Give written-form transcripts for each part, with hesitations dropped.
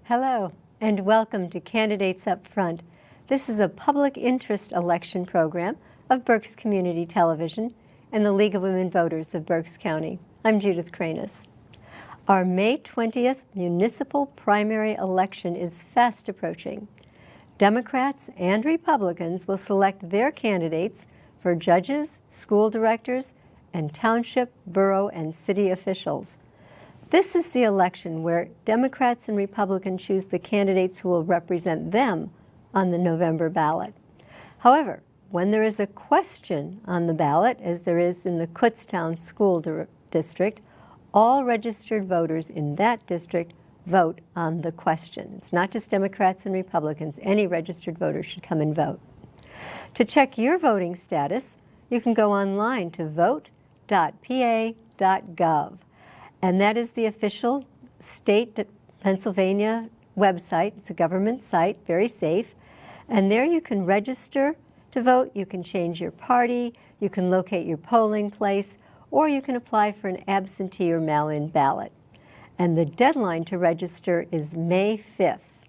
Hello, and welcome to Candidates Up Front. This is a public interest election program of Berks Community Television and the League of Women Voters of Berks County. I'm Judith Cranis. Our May 20th municipal primary election is fast approaching. Democrats and Republicans will select their candidates for judges, school directors, and township, borough, and city officials. This is the election where Democrats and Republicans choose the candidates who will represent them on the November ballot. However, when there is a question on the ballot, as there is in the Kutztown School District, all registered voters in that district vote on the question. It's not just Democrats and Republicans. Any registered voter should come and vote. To check your voting status, you can go online to vote.pa.gov. And that is the official state Pennsylvania website. It's a government site, very safe. And there you can register to vote. You can change your party. You can locate your polling place, or you can apply for an absentee or mail-in ballot. And the deadline to register is May 5th.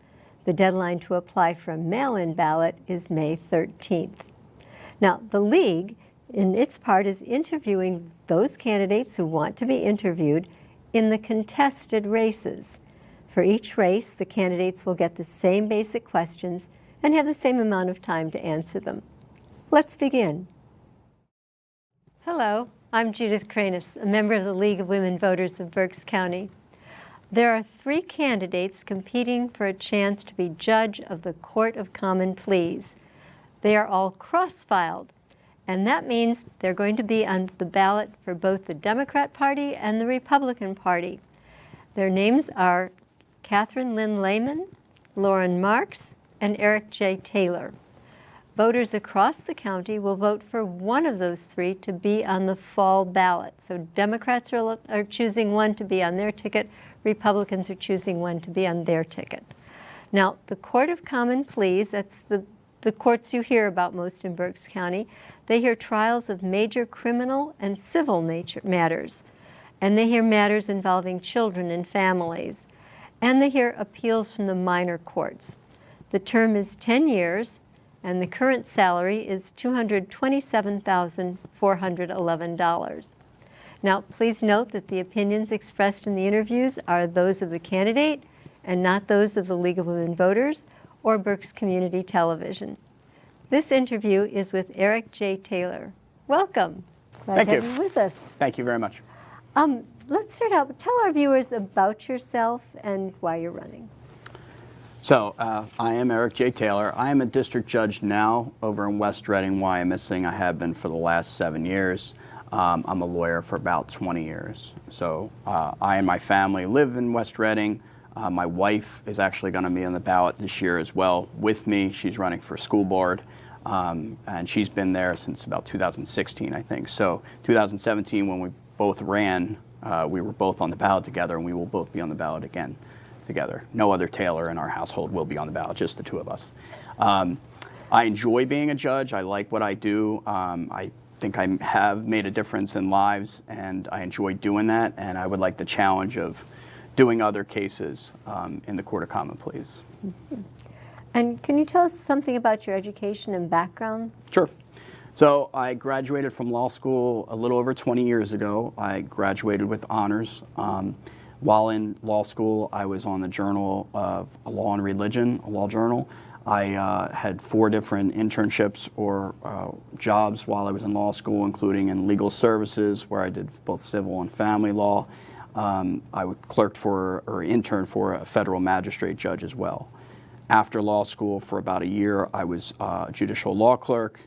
The deadline to apply for a mail-in ballot is May 13th. Now, the League, in its part, is interviewing those candidates who want to be interviewed in the contested races. For each race, the candidates will get the same basic questions and have the same amount of time to answer them. Let's begin. Hello, I'm Judith Cranis, a member of the League of Women Voters of Berks County. There are 3 candidates competing for a chance to be judge of the Court of Common Pleas. They are all cross-filed, and that means they're going to be on the ballot for both the Democrat Party and the Republican Party. Their names are Catherine Lynn Lehman, Lauren Marks, and Eric J. Taylor. Voters across the county will vote for one of those 3 to be on the fall ballot. So Democrats are choosing one to be on their ticket, Republicans are choosing one to be on their ticket. Now, the Court of Common Pleas, that's the courts you hear about most in Berks County. They hear trials of major criminal and civil matters, and they hear matters involving children and families, and they hear appeals from the minor courts. The term is 10 years, and the current salary is $227,411. Now, please note that the opinions expressed in the interviews are those of the candidate and not those of the League of Women Voters or Berks Community Television. This interview is with Eric J. Taylor. Welcome. Glad to have you with us. Thank you very much. Let's start out. Tell our viewers about yourself and why you're running. So, I am Eric J. Taylor. I am a district judge now over in West Reading, Wyomissing. I have been for the last 7 years. I'm a lawyer for about 20 years. So, I and my family live in West Reading. My wife is actually going to be on the ballot this year as well with me. She's running for school board, and she's been there since about 2016, I think. So 2017, when we both ran, we were both on the ballot together, and we will both be on the ballot again together. No other Taylor in our household will be on the ballot, just the 2 of us. I enjoy being a judge. I like what I do. I think I have made a difference in lives, and I enjoy doing that, and I would like the challenge of doing other cases in the Court of Common Pleas. Mm-hmm. And can you tell us something about your education and background? Sure. So I graduated from law school a little over 20 years ago. I graduated with honors. While in law school, I was on the Journal of Law and Religion, a law journal. I had 4 different internships or jobs while I was in law school, including in legal services, where I did both civil and family law. I clerked for or interned for a federal magistrate judge as well. After law school, for about a year, I was a judicial law clerk,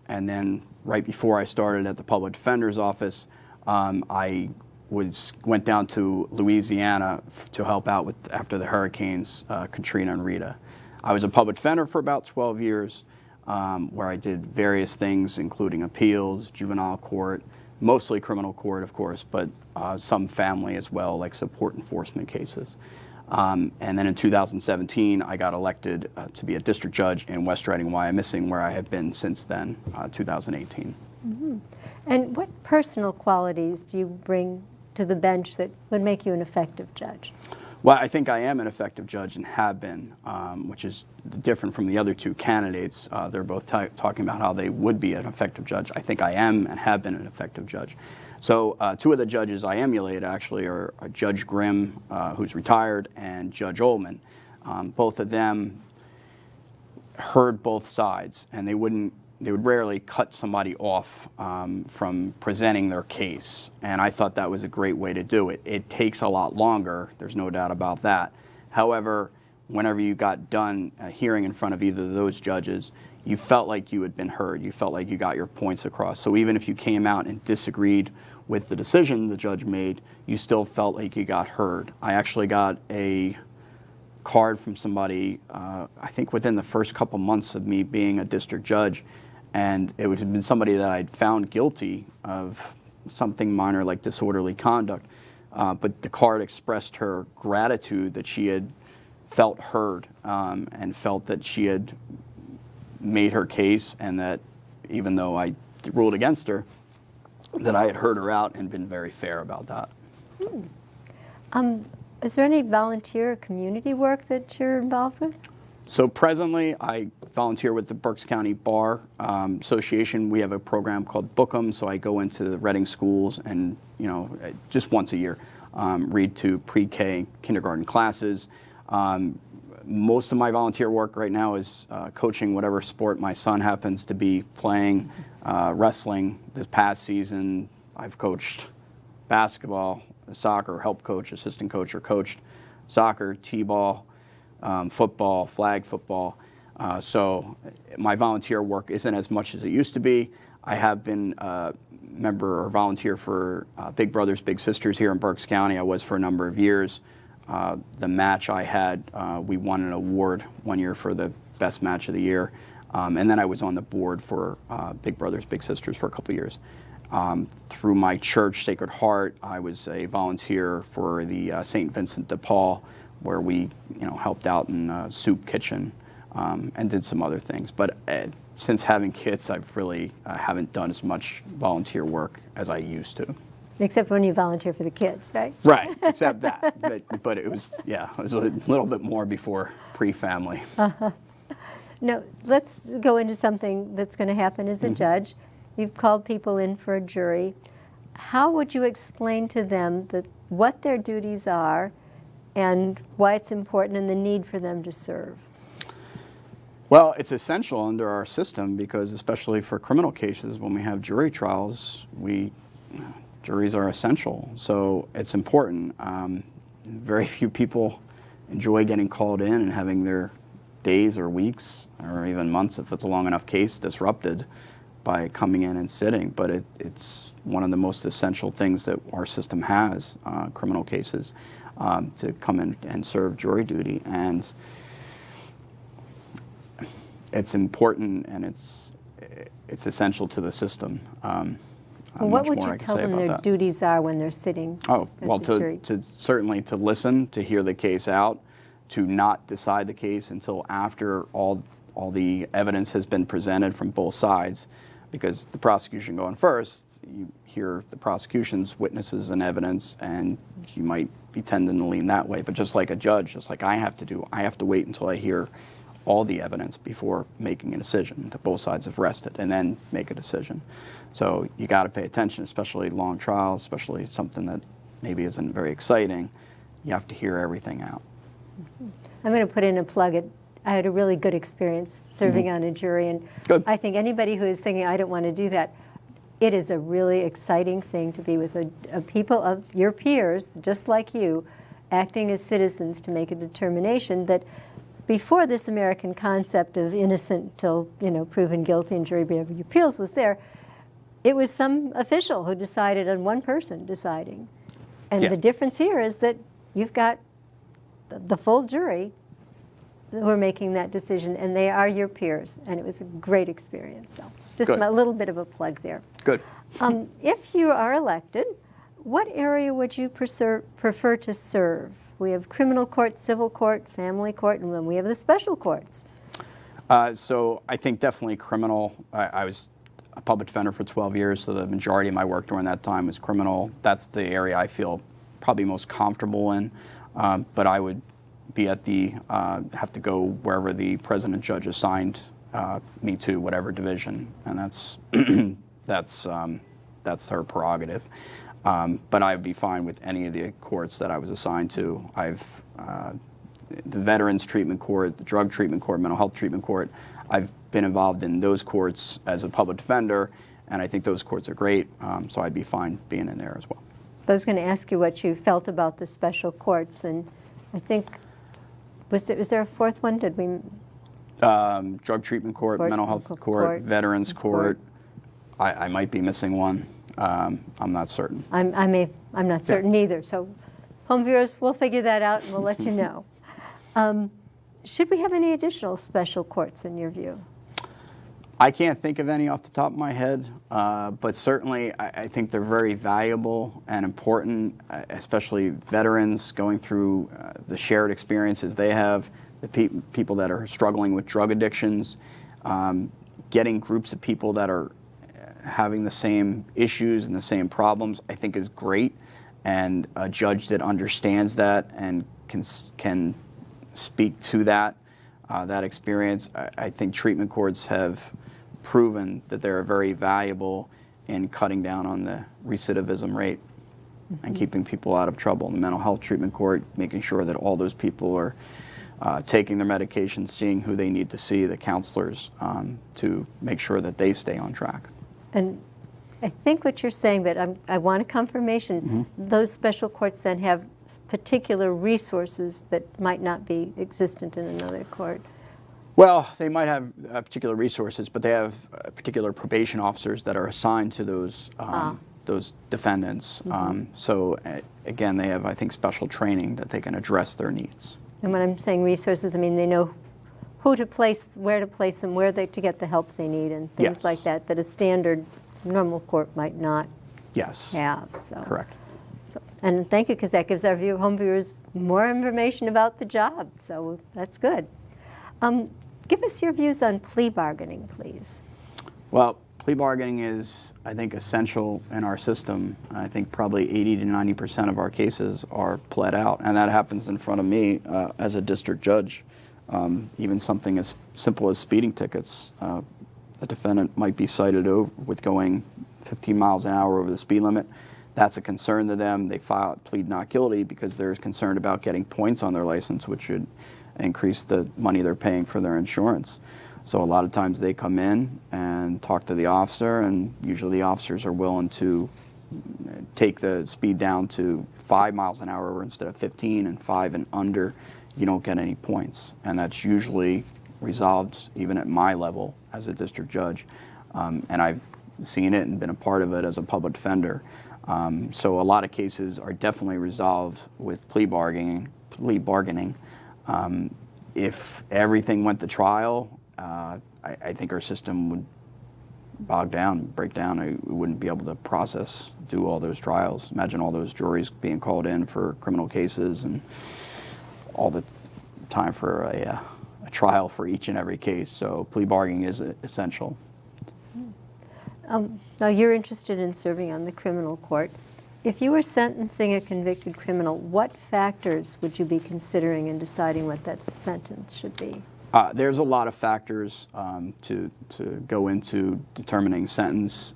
and then right before I started at the public defender's office, I went down to Louisiana to help out after the hurricanes Katrina and Rita. I was a public defender for about 12 years, where I did various things, including appeals, juvenile court, mostly criminal court, of course, but some family as well, like support enforcement cases. And then in 2017, I got elected to be a district judge in West Reading, Wyomissing, where I have been since then, 2018. Mm-hmm. And what personal qualities do you bring to the bench that would make you an effective judge? Well, I think I am an effective judge and have been, which is different from the other two candidates. They're both talking about how they would be an effective judge. I think I am and have been an effective judge. So two of the judges I emulate actually are Judge Grimm, who's retired, and Judge Ullman. Both of them heard both sides, and they would rarely cut somebody off from presenting their case. And I thought that was a great way to do it. It takes a lot longer, there's no doubt about that. However, whenever you got done a hearing in front of either of those judges, you felt like you had been heard. You felt like you got your points across. So even if you came out and disagreed with the decision the judge made, you still felt like you got heard. I actually got a card from somebody, I think within the first couple months of me being a district judge, and it would have been somebody that I'd found guilty of something minor like disorderly conduct, but the card expressed her gratitude that she had felt heard and felt that she had made her case, and that even though I ruled against her, that I had heard her out and been very fair about that. Is there any volunteer or community work that you're involved with? So presently, I volunteer with the Berks County Bar Association. We have a program called Book 'em, so I go into the Reading schools and, just once a year, read to pre-K kindergarten classes. Most of my volunteer work right now is coaching whatever sport my son happens to be playing. Wrestling. This past season, I've coached basketball, soccer, help coach, assistant coach, or coached soccer, t-ball, football, flag football. So my volunteer work isn't as much as it used to be. I have been a member or volunteer for Big Brothers Big Sisters here in Berks County. I was for a number of years. The match I had, we won an award one year for the best match of the year. And then I was on the board for Big Brothers Big Sisters for a couple years. Through my church, Sacred Heart, I was a volunteer for the St. Vincent de Paul, where we helped out in a soup kitchen and did some other things. But since having kids, I've really haven't done as much volunteer work as I used to. Except when you volunteer for the kids, right? Right, except that. But it was a little bit more before pre-family. Now, let's go into something that's going to happen as a judge. You've called people in for a jury. How would you explain to them what their duties are and why it's important and the need for them to serve? Well, it's essential under our system because, especially for criminal cases, when we have jury trials, juries are essential. So it's important. Very few people enjoy getting called in and having their days or weeks or even months, if it's a long enough case, disrupted by coming in and sitting. But it's one of the most essential things that our system has, criminal cases, to come in and serve jury duty. And it's important, and it's essential to the system. What would you tell them their duties are when they're sitting? Oh, well, certainly to listen, to hear the case out, to not decide the case until after all the evidence has been presented from both sides, because the prosecution going first, you hear the prosecution's witnesses and evidence, and you might be tending to lean that way. But just like a judge, just like I have to do, I have to wait until I hear all the evidence before making a decision, until both sides have rested, and then make a decision. So you got to pay attention, especially long trials, especially something that maybe isn't very exciting. You have to hear everything out. I'm going to put in a plug. I had a really good experience serving on a jury, and I think anybody who is thinking, I don't want to do that, it is a really exciting thing to be with a people of your peers, just like you, acting as citizens to make a determination that before this American concept of innocent till proven guilty and jury beyond appeals was there, it was some official who decided on one person deciding. And the difference here is that you've got the full jury who are making that decision, and they are your peers, and it was a great experience. So just a little bit of a plug there. Good. If you are elected, what area would you prefer to serve? We have criminal court, civil court, family court, and then we have the special courts. So I think definitely criminal. I was a public defender for 12 years, so the majority of my work during that time was criminal. That's the area I feel probably most comfortable in. But I would be at the, have to go wherever the president judge assigned me to, whatever division, and that's her prerogative. But I'd be fine with any of the courts that I was assigned to. The Veterans Treatment Court, the Drug Treatment Court, Mental Health Treatment Court, I've been involved in those courts as a public defender, and I think those courts are great, so I'd be fine being in there as well. I was going to ask you what you felt about the special courts, and I think, was there a fourth one? Did we? Drug Treatment Court, Mental Health Court, Veterans Court. I might be missing one. I'm not certain. I'm not certain either, so home viewers, we'll figure that out and we'll let you know. Should we have any additional special courts in your view? I can't think of any off the top of my head, but certainly I think they're very valuable and important, especially veterans going through the shared experiences they have, the people that are struggling with drug addictions, getting groups of people that are having the same issues and the same problems, I think is great, and a judge that understands that and can speak to that experience. I think treatment courts have proven that they're very valuable in cutting down on the recidivism rate and keeping people out of trouble. In the mental health treatment court, making sure that all those people are taking their medications, seeing who they need to see, the counselors, to make sure that they stay on track. And I think what you're saying, but I want a confirmation, those special courts then have particular resources that might not be existent in another court. Well, they might have particular resources, but they have particular probation officers that are assigned to those defendants. So again, they have, I think, special training that they can address their needs. And when I'm saying resources, I mean they know who to place, where to place them, where to get the help they need, and things like that, that a standard normal court might not have. So. Correct. So, and thank you, because that gives our home viewers more information about the job, so that's good. Give us your views on plea bargaining, please. Well, plea bargaining is, I think, essential in our system. I think probably 80 to 90% of our cases are pled out, and that happens in front of me as a district judge. Even something as simple as speeding tickets. A defendant might be cited with going 15 miles an hour over the speed limit. That's a concern to them. They plead not guilty because they're concerned about getting points on their license, which should increase the money they're paying for their insurance. So a lot of times they come in and talk to the officer, and usually the officers are willing to take the speed down to 5 miles an hour instead of 15, and 5 and under, you don't get any points. And that's usually resolved even at my level as a district judge. And I've seen it and been a part of it as a public defender. So a lot of cases are definitely resolved with plea bargaining. If everything went to trial, I think our system would bog down, break down. We wouldn't be able to do all those trials. Imagine all those juries being called in for criminal cases and all the time for a trial for each and every case. So plea bargaining is essential. Now you're interested in serving on the criminal court. If you were sentencing a convicted criminal, what factors would you be considering in deciding what that sentence should be? There's a lot of factors to go into determining sentence.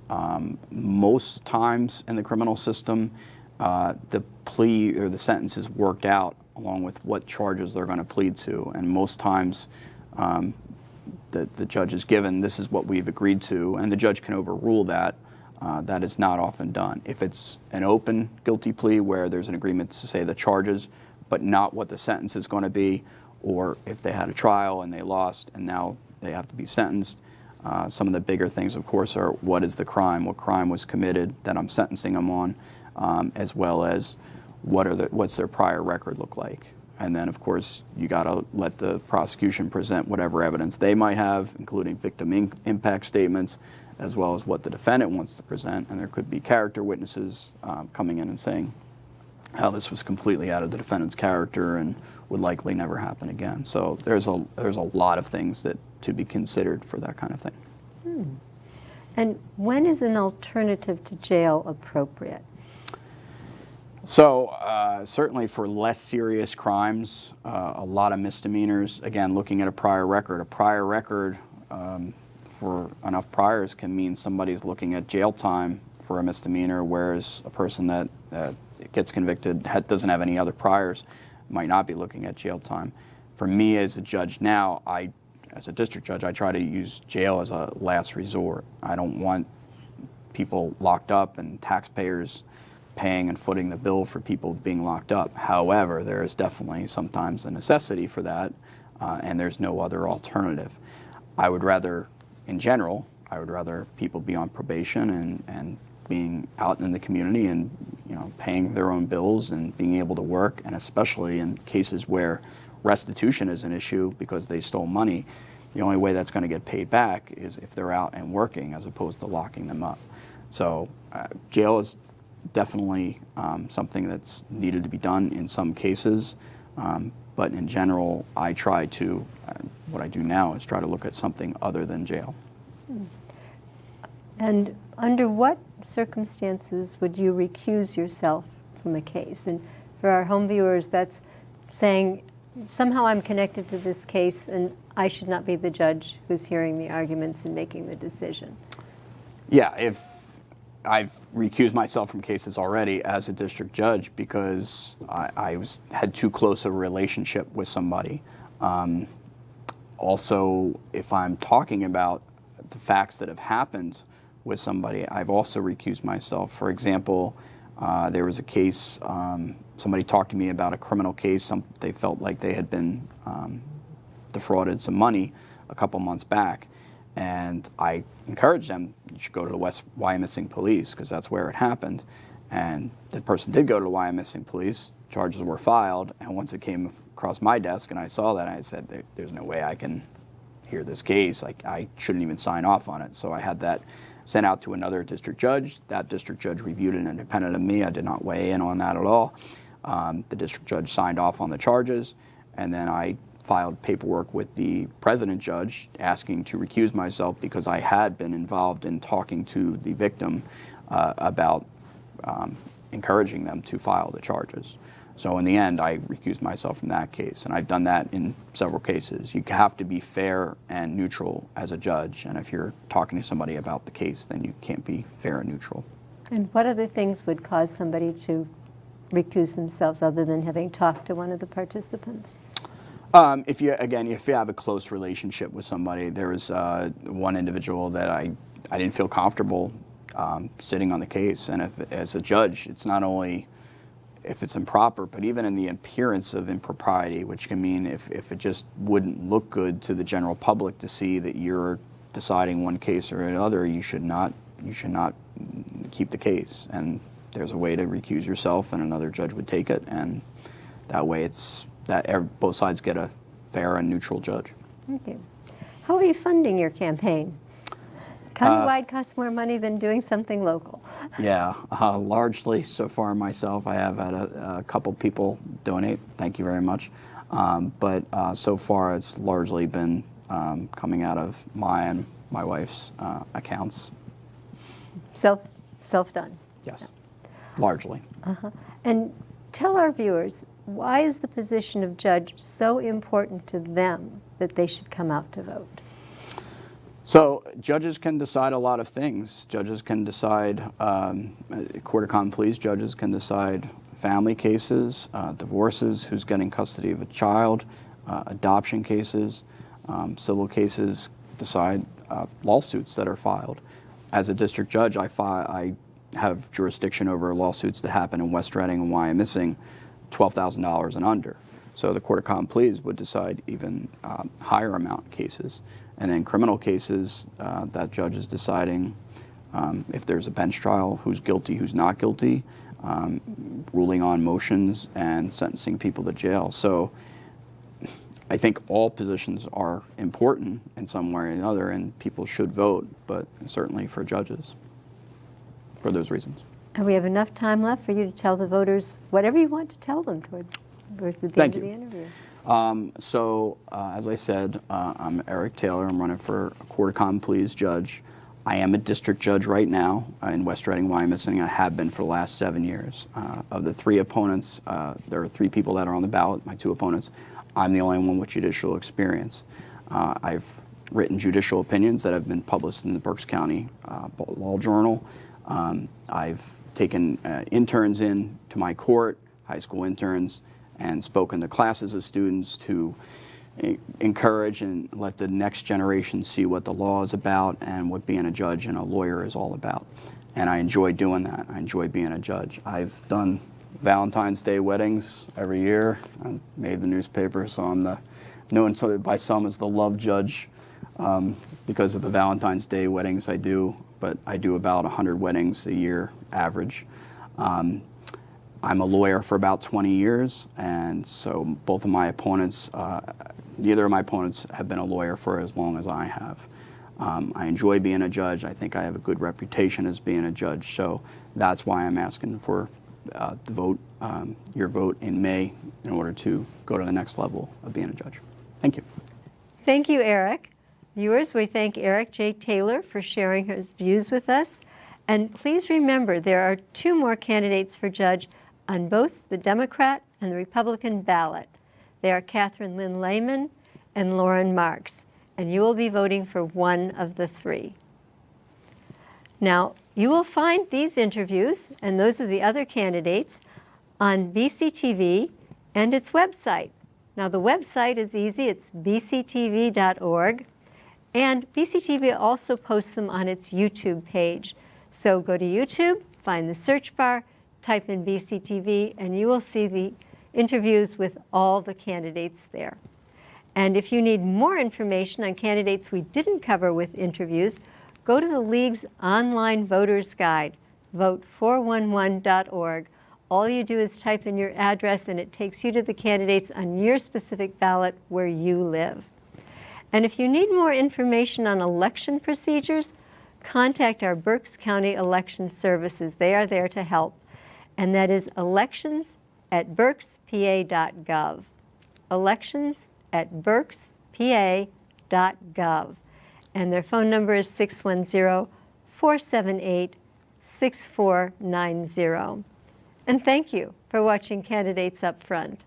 Most times in the criminal system, the plea or the sentence is worked out along with what charges they're going to plead to, and most times the judge is given, this is what we've agreed to, and the judge can overrule that. That is not often done. If it's an open guilty plea where there's an agreement to say the charges, but not what the sentence is going to be, or if they had a trial and they lost and now they have to be sentenced, some of the bigger things, of course, are what is the crime, what crime was committed that I'm sentencing them on, as well as what's their prior record look like. And then, of course, you got to let the prosecution present whatever evidence they might have, including victim impact statements, as well as what the defendant wants to present. And there could be character witnesses coming in and saying how this was completely out of the defendant's character and would likely never happen again. So there's a lot of things to be considered for that kind of thing. And when is an alternative to jail appropriate? So certainly for less serious crimes, a lot of misdemeanors, again, looking at a prior record for enough priors can mean somebody's looking at jail time for a misdemeanor, whereas a person that gets convicted doesn't have any other priors might not be looking at jail time. For me as a judge now, as a district judge, I try to use jail as a last resort. I don't want people locked up and taxpayers paying and footing the bill for people being locked up. However, there is definitely sometimes a necessity for that, and there's no other alternative. I would rather, in general, people be on probation and being out in the community and paying their own bills and being able to work, and especially in cases where restitution is an issue because they stole money, the only way that's going to get paid back is if they're out and working as opposed to locking them up. So jail is definitely something that's needed to be done in some cases, but in general, what I do now is try to look at something other than jail. And under what circumstances would you recuse yourself from a case? And for our home viewers, that's saying, somehow I'm connected to this case and I should not be the judge who's hearing the arguments and making the decision. Yeah, if I've recused myself from cases already as a district judge because I had too close a relationship with somebody. Also, if I'm talking about the facts that have happened with somebody, I've also recused myself. For example, there was a case, somebody talked to me about a criminal case. They felt like they had been defrauded some money a couple months back. And I encouraged them, you should go to the West Wyomissing Police because that's where it happened. And the person did go to the Wyomissing Police, charges were filed, and once it came across my desk and I saw that, I said, there's no way I can hear this case. I shouldn't even sign off on it. So I had that sent out to another district judge. That district judge reviewed it independent of me. I did not weigh in on that at all. The district judge signed off on the charges, and then I filed paperwork with the president judge asking to recuse myself because I had been involved in talking to the victim about encouraging them to file the charges. So in the end, I recused myself from that case, and I've done that in several cases. You have to be fair and neutral as a judge, and if you're talking to somebody about the case, then you can't be fair and neutral. And what other things would cause somebody to recuse themselves other than having talked to one of the participants? If you have a close relationship with somebody, there was one individual that I didn't feel comfortable sitting on the case, and as a judge, it's not only if it's improper, but even in the appearance of impropriety, which can mean if it just wouldn't look good to the general public to see that you're deciding one case or another, you should not keep the case. And there's a way to recuse yourself, and another judge would take it, and that way both sides get a fair and neutral judge. Thank you. How are you funding your campaign? Countywide costs more money than doing something local. Yeah, largely so far myself. I have had a couple people donate. Thank you very much. But so far it's largely been coming out of my and my wife's accounts. Self-done. Yes, largely. And tell our viewers, why is the position of judge so important to them that they should come out to vote? So judges can decide a lot of things. Judges can decide, Court of Common Pleas judges can decide family cases, divorces, who's getting custody of a child, adoption cases, civil cases, decide lawsuits that are filed. As a district judge, I have jurisdiction over lawsuits that happen in West Reading and Wyomissing, $12,000 and under. So the Court of Common Pleas would decide even higher amount cases. And then criminal cases, that judge is deciding if there's a bench trial, who's guilty, who's not guilty, ruling on motions and sentencing people to jail. So I think all positions are important in some way or another, and people should vote, but certainly for judges, for those reasons. And we have enough time left for you to tell the voters whatever you want to tell them towards the end of the interview. As I said, I'm Eric Taylor. I'm running for a Court of Common Pleas judge. I am a district judge right now in West Reading, Wyomissing. I have been for the last 7 years. Of the 3 opponents, there are 3 people that are on the ballot, my 2 opponents. I'm the only one with judicial experience. I've written judicial opinions that have been published in the Berks County Law Journal. I've taken interns in to my court, high school interns, and spoken to classes of students to encourage and let the next generation see what the law is about and what being a judge and a lawyer is all about. And I enjoy doing that. I enjoy being a judge. I've done Valentine's Day weddings every year. I made the newspaper, so I'm known by some as the love judge because of the Valentine's Day weddings I do, but I do about 100 weddings a year average. I'm a lawyer for about 20 years, and so both of my opponents, neither of my opponents have been a lawyer for as long as I have. I enjoy being a judge. I think I have a good reputation as being a judge, so that's why I'm asking for the vote, your vote in May in order to go to the next level of being a judge. Thank you. Thank you, Eric. Viewers, we thank Eric J. Taylor for sharing his views with us. And please remember, there are 2 more candidates for judge on both the Democrat and the Republican ballot. They are Catherine Lynn Lehman and Lauren Marks, and you will be voting for one of the 3. Now, you will find these interviews and those of the other candidates on BCTV and its website. Now, the website is easy. It's bctv.org, and BCTV also posts them on its YouTube page. So go to YouTube, find the search bar, type in BCTV, and you will see the interviews with all the candidates there. And if you need more information on candidates we didn't cover with interviews, go to the League's online voters guide, vote411.org. All you do is type in your address, and it takes you to the candidates on your specific ballot where you live. And if you need more information on election procedures, contact our Berks County Election Services. They are there to help. And that is elections@BerksPA.gov. Elections@BerksPA.gov. And their phone number is 610-478-6490. And thank you for watching Candidates Up Front.